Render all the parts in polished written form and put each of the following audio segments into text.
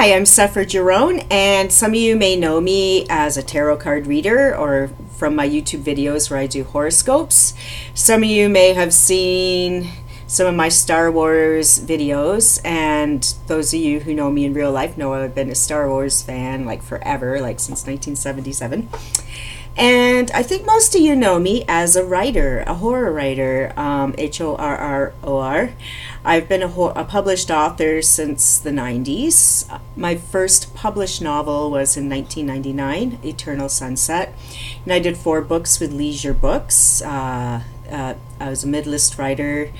Hi, I'm Suffer Jerome, and some of you may know me as a tarot card reader or from my YouTube videos where I do horoscopes. Some of you may have seen some of my Star Wars videos, and those of you who know me in real life know I've been a Star Wars fan like forever, like since 1977. And I think most of you know me as a writer, a horror writer, Horror. I've been a published author since the 90s. My first published novel was in 1999, Eternal Sunset. And I did 4 books with Leisure Books. I was a mid-list writer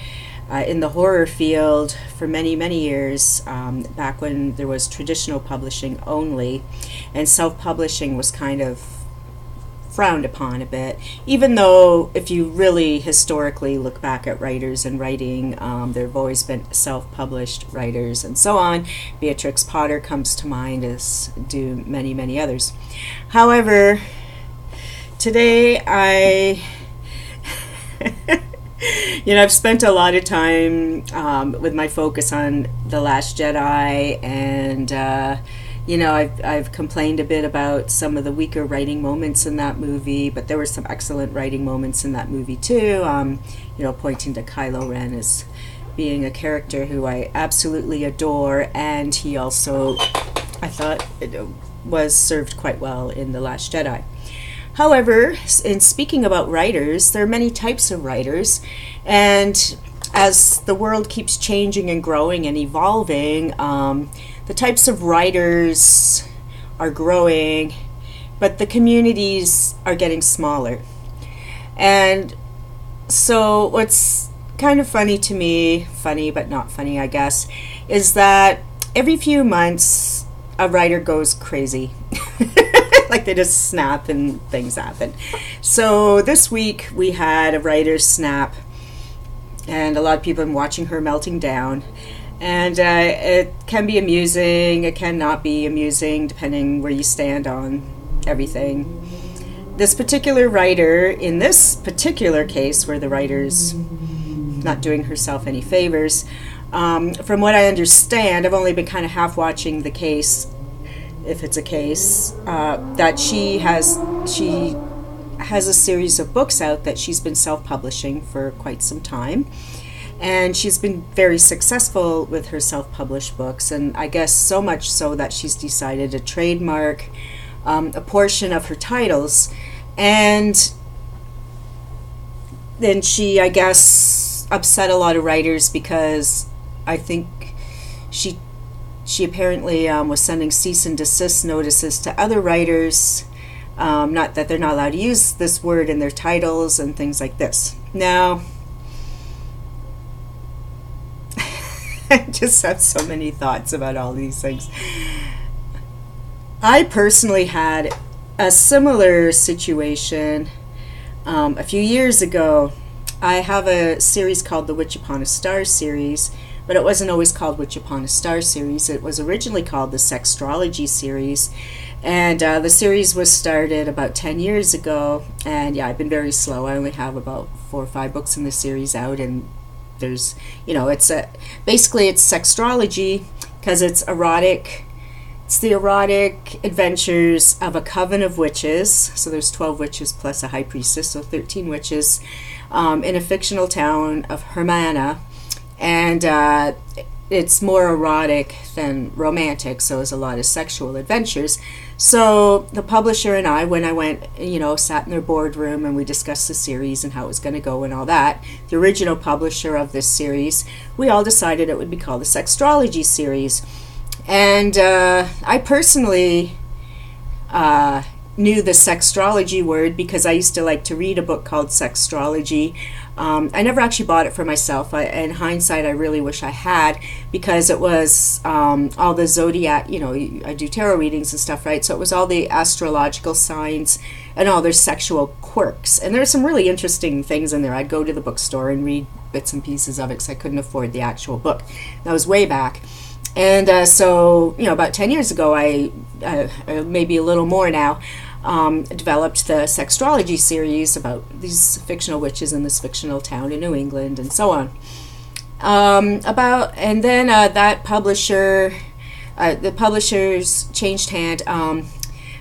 in the horror field for many, many years, back when there was traditional publishing only. And self-publishing was kind of frowned upon a bit, even though if you really historically look back at writers and writing, there have always been self-published writers and so on. Beatrix Potter comes to mind, as do many, many others. However, today I've spent a lot of time with my focus on The Last Jedi, and I've complained a bit about some of the weaker writing moments in that movie, but there were some excellent writing moments in that movie too. Pointing to Kylo Ren as being a character who I absolutely adore, and he also, I thought, was served quite well in The Last Jedi. However, in speaking about writers, there are many types of writers, and as the world keeps changing and growing and evolving, the types of writers are growing, but the communities are getting smaller. And so what's kind of funny to me, funny but not funny I guess, is that every few months a writer goes crazy. Like they just snap and things happen. So this week we had a writer's snap, and a lot of people have been watching her melting down. And it can be amusing, it cannot be amusing, depending where you stand on everything. This particular writer, in this particular case, where the writer's not doing herself any favors, from what I understand, I've only been kind of half watching the case, if it's a case, that she has a series of books out that she's been self-publishing for quite some time. And she's been very successful with her self-published books, and I guess so much so that she's decided to trademark a portion of her titles. And then she, I guess, upset a lot of writers because I think she apparently was sending cease and desist notices to other writers, not that they're not allowed to use this word in their titles and things like this. Now, I just have so many thoughts about all these things. I personally had a similar situation a few years ago. I have a series called the Witch Upon a Star series, but it wasn't always called Witch Upon a Star series. It was originally called the Sextrology series, and the series was started about 10 years ago. And yeah, I've been very slow. I only have about 4 or 5 books in the series out, and there's, basically it's sextrology because it's erotic. It's the erotic adventures of a coven of witches. So there's 12 witches plus a high priestess, so 13 witches in a fictional town of Hermana. And it's more erotic than romantic, so there's a lot of sexual adventures. So the publisher and I, when I went, sat in their boardroom and we discussed the series and how it was going to go and all that, the original publisher of this series, we all decided it would be called the Sextrology series. And I personally knew the sextrology word because I used to like to read a book called Sextrology. I never actually bought it for myself. In hindsight, I really wish I had, because it was all the zodiac, I do tarot readings and stuff, right? So it was all the astrological signs and all their sexual quirks. And there's some really interesting things in there. I'd go to the bookstore and read bits and pieces of it because I couldn't afford the actual book. That was way back. And so, about 10 years ago, I maybe a little more now, developed the Sextrology series about these fictional witches in this fictional town in New England and so on. And then that publisher the publishers changed hand.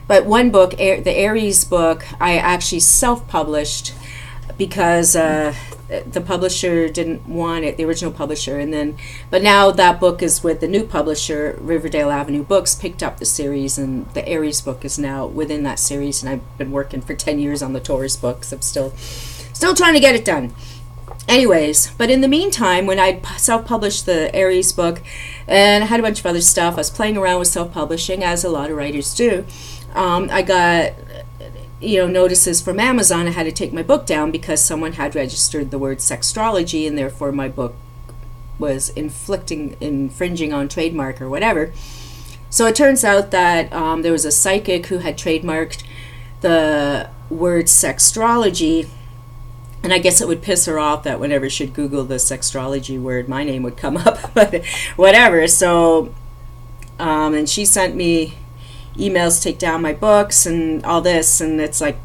But one book, the Aries book, I actually self-published because the publisher didn't want it, the original publisher, but now that book is with the new publisher, Riverdale Avenue Books, picked up the series, and the Aries book is now within that series, and I've been working for 10 years on the Taurus books. I'm still trying to get it done. Anyways, but in the meantime, when I self-published the Aries book, and I had a bunch of other stuff, I was playing around with self-publishing, as a lot of writers do. I got notices from Amazon. I had to take my book down because someone had registered the word sextrology, and therefore my book was infringing on trademark or whatever. So it turns out that there was a psychic who had trademarked the word sextrology, and I guess it would piss her off that whenever she'd Google the sextrology word, my name would come up, but whatever. So, and she sent me emails to take down my books and all this, and it's like,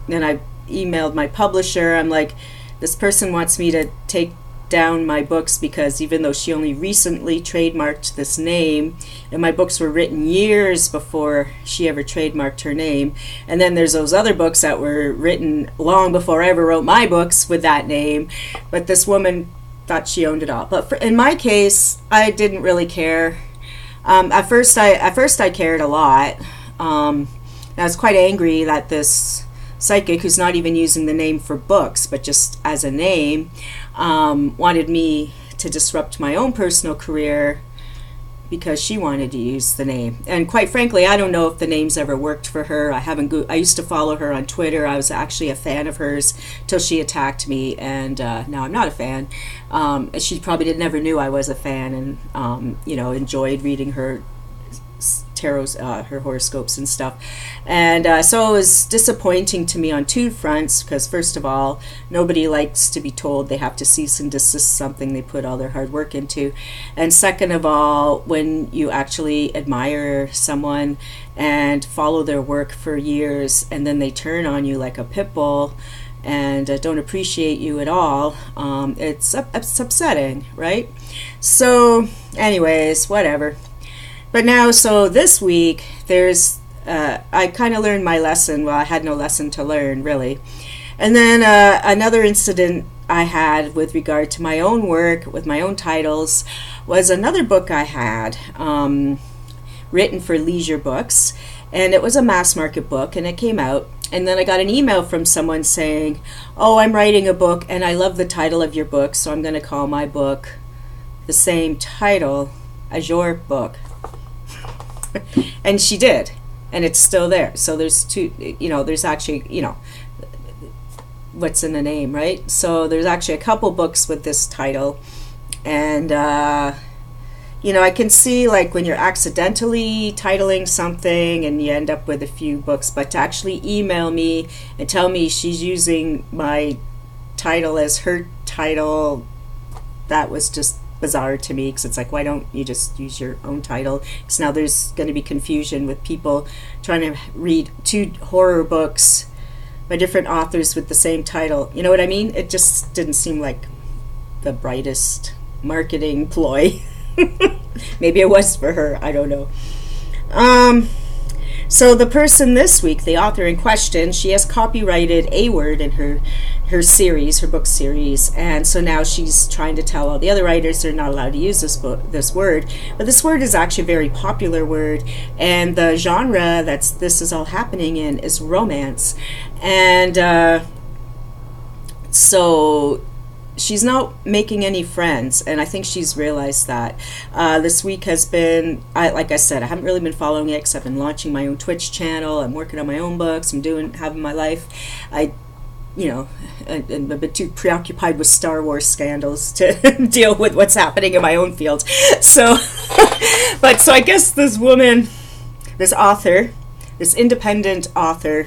then I emailed my publisher. I'm like, this person wants me to take down my books because even though she only recently trademarked this name, and my books were written years before she ever trademarked her name, and then there's those other books that were written long before I ever wrote my books with that name, but this woman thought she owned it all. But in my case, I didn't really care. At first I cared a lot. I was quite angry that this psychic, who's not even using the name for books, but just as a name, wanted me to disrupt my own personal career because she wanted to use the name. And quite frankly, I don't know if the name's ever worked for her. I used to follow her on Twitter. I was actually a fan of hers till she attacked me, and now I'm not a fan. She probably never knew I was a fan, and enjoyed reading her tarot's, her horoscopes and stuff. And so it was disappointing to me on two fronts, because first of all, nobody likes to be told they have to cease and desist something they put all their hard work into. And second of all, when you actually admire someone and follow their work for years, and then they turn on you like a pit bull and don't appreciate you at all, it's upsetting, right? So anyways, whatever. But now, so this week, I kind of learned my lesson. Well, I had no lesson to learn, really. And then another incident I had with regard to my own work, with my own titles, was another book I had written for Leisure Books. And it was a mass market book, and it came out. And then I got an email from someone saying, oh, I'm writing a book, and I love the title of your book, so I'm going to call my book the same title as your book. And she did, and it's still there. So there's there's actually, what's in the name, right? So there's actually a couple books with this title, and I can see, like, when you're accidentally titling something and you end up with a few books, but to actually email me and tell me she's using my title as her title, that was just bizarre to me, because it's like, why don't you just use your own title? Because now there's going to be confusion with people trying to read two horror books by different authors with the same title. You know what I mean? It just didn't seem like the brightest marketing ploy. Maybe it was for her, I don't know. So the person this week, the author in question, she has copyrighted a word in her series, her book series, and so now she's trying to tell all the other writers they're not allowed to use this word. But this word is actually a very popular word, and the genre this is all happening in is romance. And so she's not making any friends, and I think she's realized that. This week has been, like I said, I haven't really been following it, because I've been launching my own Twitch channel, I'm working on my own books, having my life. I'm a bit too preoccupied with Star Wars scandals to deal with what's happening in my own field. So, so I guess this woman, this author, this independent author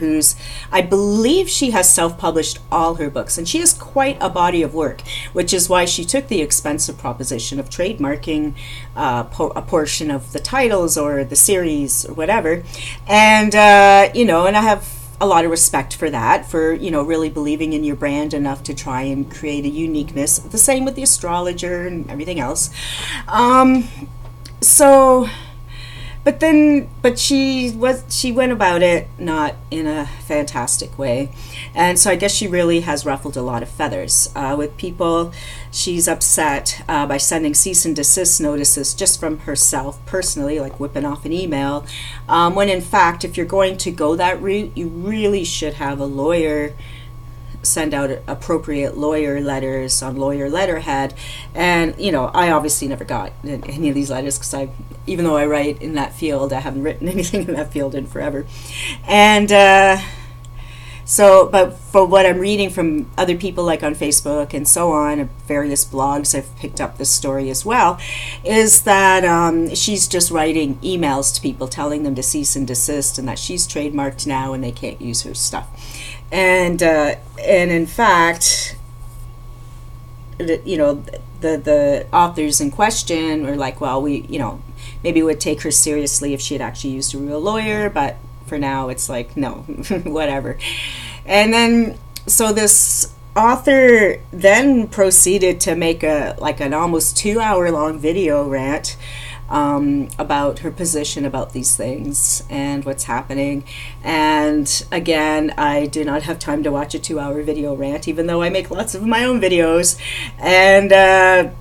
I believe she has self-published all her books, and she has quite a body of work, which is why she took the expensive proposition of trademarking a portion of the titles or the series or whatever. And, and I have a lot of respect for that, for, really believing in your brand enough to try and create a uniqueness. The same with the astrologer and everything else. So but she went about it not in a fantastic way, and so I guess she really has ruffled a lot of feathers with people. She's upset by sending cease and desist notices just from herself personally, like whipping off an email, when in fact, if you're going to go that route, you really should have a lawyer send out appropriate lawyer letters on lawyer letterhead. And I obviously never got any of these letters, because even though I write in that field, I haven't written anything in that field in forever. And but for what I'm reading from other people, like on Facebook and so on, various blogs, I've picked up this story as well, is that she's just writing emails to people telling them to cease and desist, and that she's trademarked now and they can't use her stuff. And in fact, the authors in question were like, well, maybe it would take her seriously if she had actually used a real lawyer, but for now it's like, no, whatever. And then, so this author then proceeded to make an almost 2-hour long video rant about her position about these things and what's happening. And again, I do not have time to watch a 2-hour video rant, even though I make lots of my own videos. And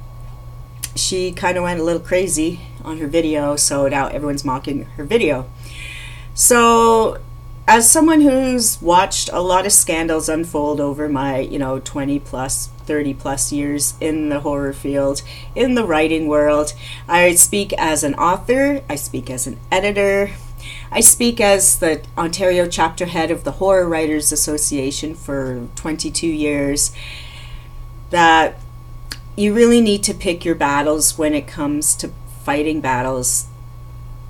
she kind of went a little crazy on her video, so now everyone's mocking her video. So as someone who's watched a lot of scandals unfold over my 20 plus 30 plus years in the horror field, in the writing world, I speak as an author, I speak as an editor, I speak as the Ontario chapter head of the Horror Writers Association for 22 years, that you really need to pick your battles when it comes to fighting battles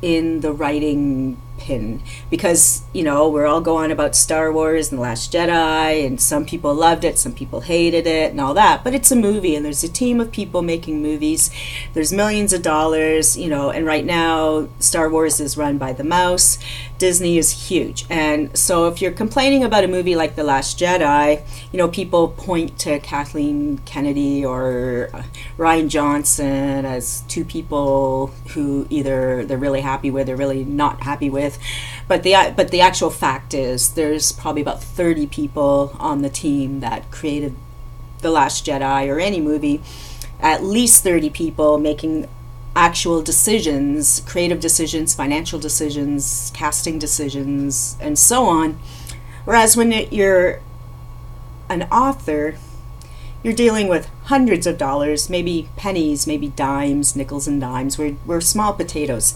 in the writing pin, because we're all going about Star Wars and The Last Jedi, and some people loved it, some people hated it and all that, but it's a movie and there's a team of people making movies, there's millions of dollars, and right now Star Wars is run by the mouse. Disney is huge, and so if you're complaining about a movie like The Last Jedi, people point to Kathleen Kennedy or Rian Johnson as two people who either they're really happy with or really not happy with. But the actual fact is there's probably about 30 people on the team that created The Last Jedi or any movie, at least 30 people making actual decisions, creative decisions, financial decisions, casting decisions, and so on. Whereas when you're an author, you're dealing with hundreds of dollars, maybe pennies, maybe dimes, nickels and dimes. We're small potatoes.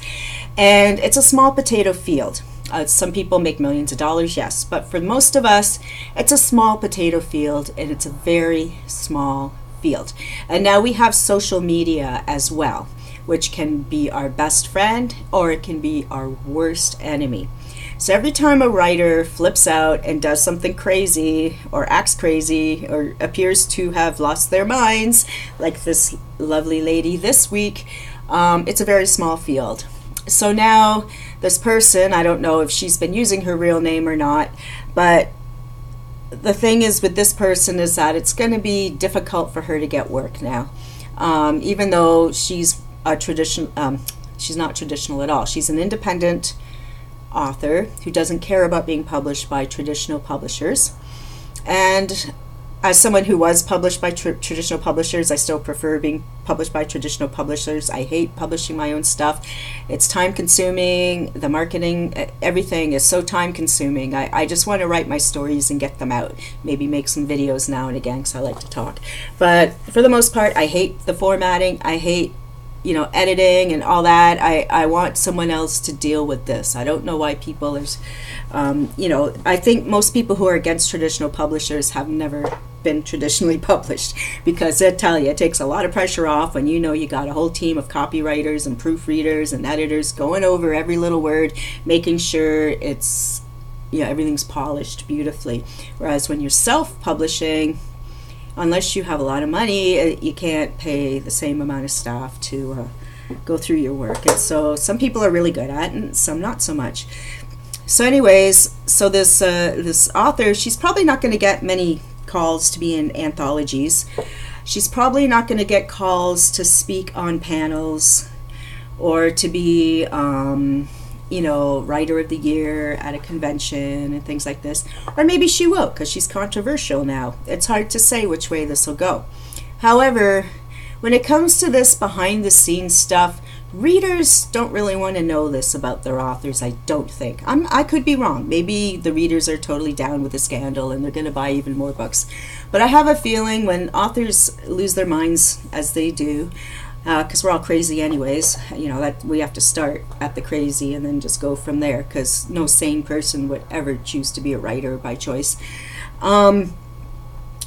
And it's a small potato field. Some people make millions of dollars, yes. But for most of us, it's a small potato field, and it's a very small field. And now we have social media as well, which can be our best friend or it can be our worst enemy. So every time a writer flips out and does something crazy or acts crazy or appears to have lost their minds, like this lovely lady this week, it's a very small field. So now this person, I don't know if she's been using her real name or not, but the thing is with this person is that it's going to be difficult for her to get work now. Even though she's a she's not traditional at all. She's an independent author who doesn't care about being published by traditional publishers. And as someone who was published by traditional publishers, I still prefer being published by traditional publishers. I hate publishing my own stuff. It's time consuming. The marketing, everything is so time consuming. I just want to write my stories and get them out. Maybe make some videos now and again because I like to talk. But for the most part, I hate the formatting. I hate editing and all that. I want someone else to deal with this. I don't know why people is, I think most people who are against traditional publishers have never been traditionally published, because I tell you, it takes a lot of pressure off when you got a whole team of copywriters and proofreaders and editors going over every little word, making sure it's, everything's polished beautifully. Whereas when you're self-publishing, unless you have a lot of money, you can't pay the same amount of staff to go through your work. And so some people are really good at it and some not so much. So anyways, so this author, she's probably not going to get many calls to be in anthologies. She's probably not going to get calls to speak on panels or to be, writer of the year at a convention and things like this. Or maybe she will, because she's controversial now. It's hard to say which way this will go. However, when it comes to this behind the scenes stuff, readers don't really want to know this about their authors, I don't think. I could be wrong. Maybe the readers are totally down with the scandal and they're going to buy even more books. But I have a feeling when authors lose their minds, as they do, because we're all crazy anyways, that we have to start at the crazy and then just go from there, because no sane person would ever choose to be a writer by choice.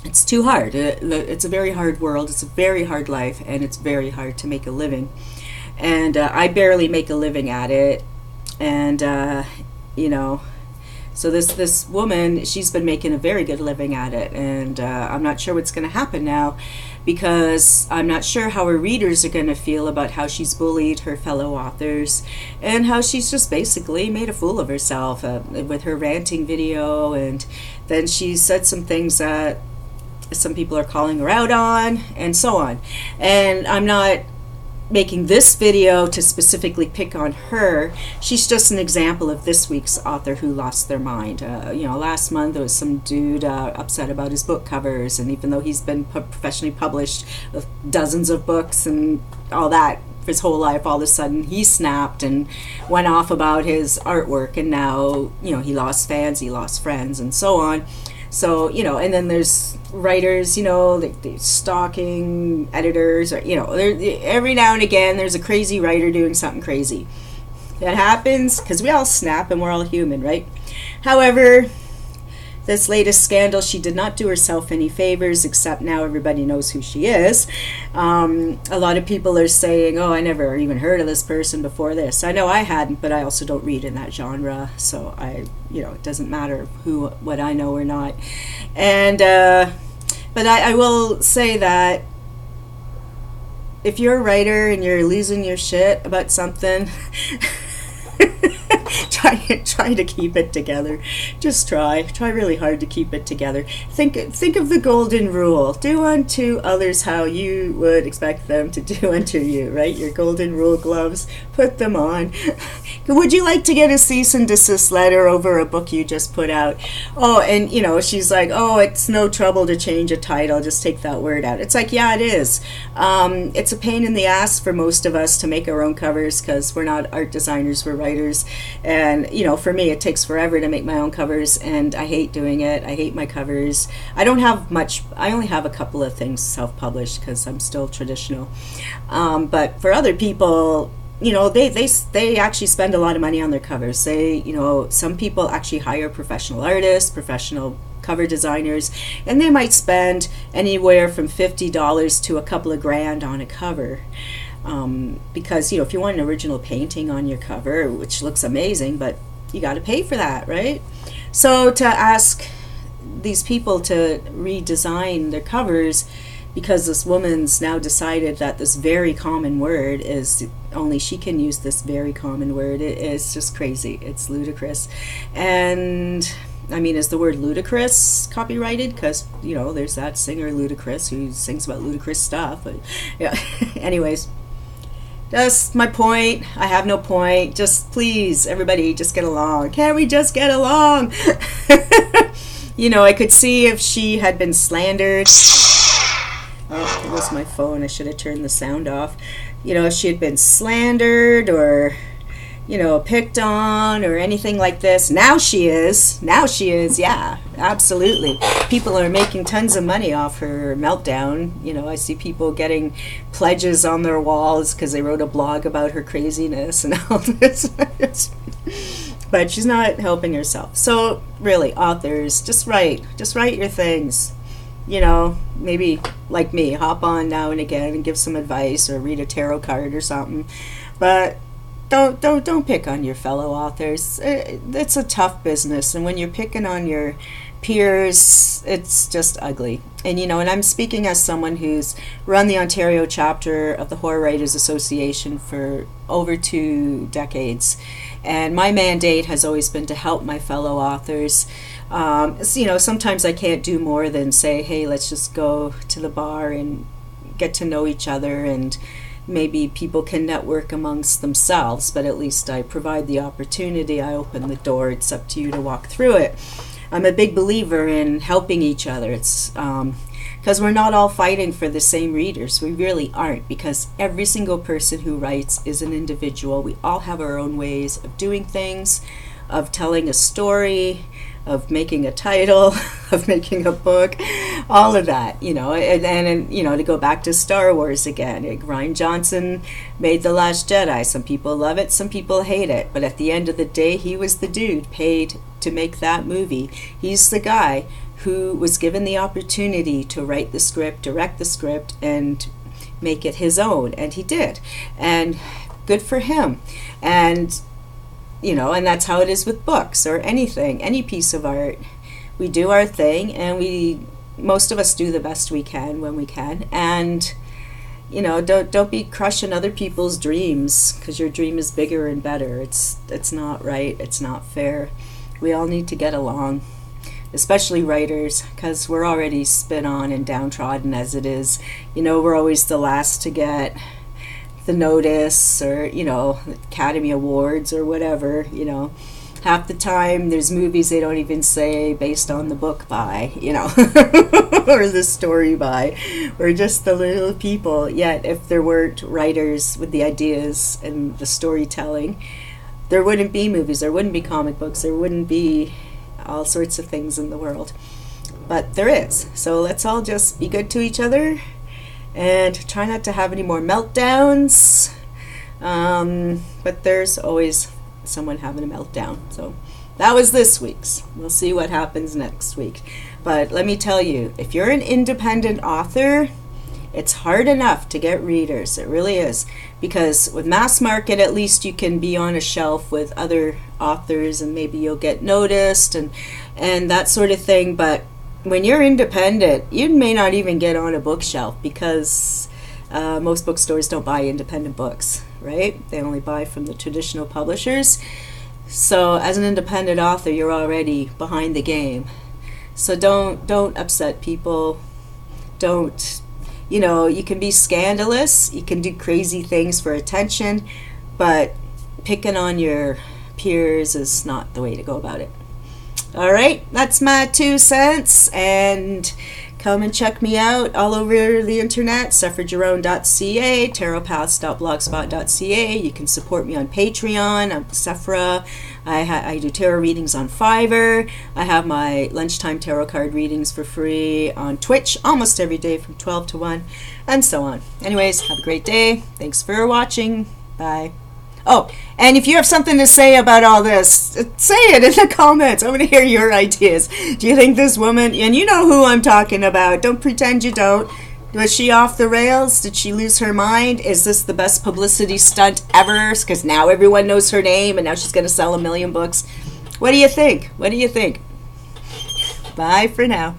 It's too hard. It's a very hard world. It's a very hard life, and it's very hard to make a living. And I barely make a living at it. And, so this woman, she's been making a very good living at it. And I'm not sure what's going to happen now, because I'm not sure how her readers are going to feel about how she's bullied her fellow authors and how she's just basically made a fool of herself with her ranting video. And then she said some things that some people are calling her out on, and so on. And I'm not making this video to specifically pick on her. She's just an example of this week's author who lost their mind. Last month there was some dude upset about his book covers, and even though he's been professionally published with dozens of books and all that for his whole life, all of a sudden he snapped and went off about his artwork, and now he lost fans, he lost friends, and so on. So, and then there's writers, the stalking editors, or, every now and again there's a crazy writer doing something crazy. That happens because we all snap and we're all human, right? However, this latest scandal, she did not do herself any favors, except now everybody knows who she is. A lot of people are saying, oh, I never even heard of this person before this. I know I hadn't, but I also don't read in that genre, so it doesn't matter what I know or not. And but I will say that if you're a writer and you're losing your shit about something, try to keep it together. Just try really hard to keep it together. Think of the golden rule: do unto others how you would expect them to do unto you. Right? Your golden rule gloves, put them on. Would you like to get a cease and desist letter over a book you just put out? Oh, and she's like, oh, it's no trouble to change a title, just take that word out. It's like, yeah, it is. It's a pain in the ass for most of us to make our own covers, because we're not art designers, we're writers. And for me, it takes forever to make my own covers, and I hate doing it. I hate my covers. I don't have much. I only have a couple of things self-published because I'm still traditional. But for other people, they actually spend a lot of money on their covers. Some people actually hire professional artists, professional cover designers, and they might spend anywhere from $50 to a couple of grand on a cover. Because if you want an original painting on your cover, which looks amazing, but you got to pay for that, right? So to ask these people to redesign their covers because this woman's now decided that this very common word is only she can use this very common word, it's just crazy. It's ludicrous. And I mean, is the word ludicrous copyrighted? Because there's that singer Ludacris who sings about ludicrous stuff. But yeah, anyways, that's my point. I have no point. Just please, everybody, just get along. Can't we just get along? I could see if she had been slandered. Oh, it was my phone. I should have turned the sound off. If she had been slandered or, picked on or anything like this. Now she is. Yeah, absolutely. People are making tons of money off her meltdown. I see people getting pledges on their walls because they wrote a blog about her craziness and all this. But she's not helping herself. So really, authors, just write your things. Maybe like me, hop on now and again and give some advice or read a tarot card or something. But don't pick on your fellow authors. It's a tough business, and when you're picking on your peers, it's just ugly. And and I'm speaking as someone who's run the Ontario chapter of the Horror Writers Association for over 2 decades, and my mandate has always been to help my fellow authors. Sometimes I can't do more than say, hey, let's just go to the bar and get to know each other, and maybe people can network amongst themselves, but at least I provide the opportunity. I open the door. It's up to you to walk through it. I'm a big believer in helping each other. It's because we're not all fighting for the same readers. We really aren't, because every single person who writes is an individual. We all have our own ways of doing things, of telling a story, of making a title, of making a book, all of that, and to go back to Star Wars again, Rian Johnson made The Last Jedi. Some people love it, some people hate it, but at the end of the day, he was the dude paid to make that movie. He's the guy who was given the opportunity to write the script, direct the script, and make it his own, and he did, and good for him. And and that's how it is with books or anything, any piece of art. We do our thing, and most of us do the best we can when we can. And don't be crushing other people's dreams because your dream is bigger and better. It's not right. It's not fair. We all need to get along, especially writers, because we're already spit on and downtrodden as it is. We're always the last to get the notice, or Academy Awards or whatever. Half the time there's movies they don't even say based on the book by, or the story by. We're just the little people. Yet if there weren't writers with the ideas and the storytelling, there wouldn't be movies, there wouldn't be comic books, there wouldn't be all sorts of things in the world. But there is. So let's all just be good to each other and try not to have any more meltdowns. But there's always someone having a meltdown. So that was this week's. We'll see what happens next week. But let me tell you, if you're an independent author, it's hard enough to get readers. It really is. Because with mass market, at least you can be on a shelf with other authors and maybe you'll get noticed and that sort of thing. But when you're independent, you may not even get on a bookshelf because most bookstores don't buy independent books, right? They only buy from the traditional publishers. So as an independent author, you're already behind the game. So don't upset people. Don't, you can be scandalous. You can do crazy things for attention, but picking on your peers is not the way to go about it. All right, that's my 2 cents, and come and check me out all over the internet, suffrageyourOwn.ca, tarotpaths.blogspot.ca. You can support me on Patreon. I'm Sephra. I do tarot readings on Fiverr. I have my lunchtime tarot card readings for free on Twitch almost every day from 12 to 1, and so on. Anyways, have a great day. Thanks for watching. Bye. Oh, and if you have something to say about all this, say it in the comments. I want to hear your ideas. Do you think this woman, and you know who I'm talking about, don't pretend you don't. Was she off the rails? Did she lose her mind? Is this the best publicity stunt ever? Because now everyone knows her name and now she's going to sell 1 million books. What do you think? What do you think? Bye for now.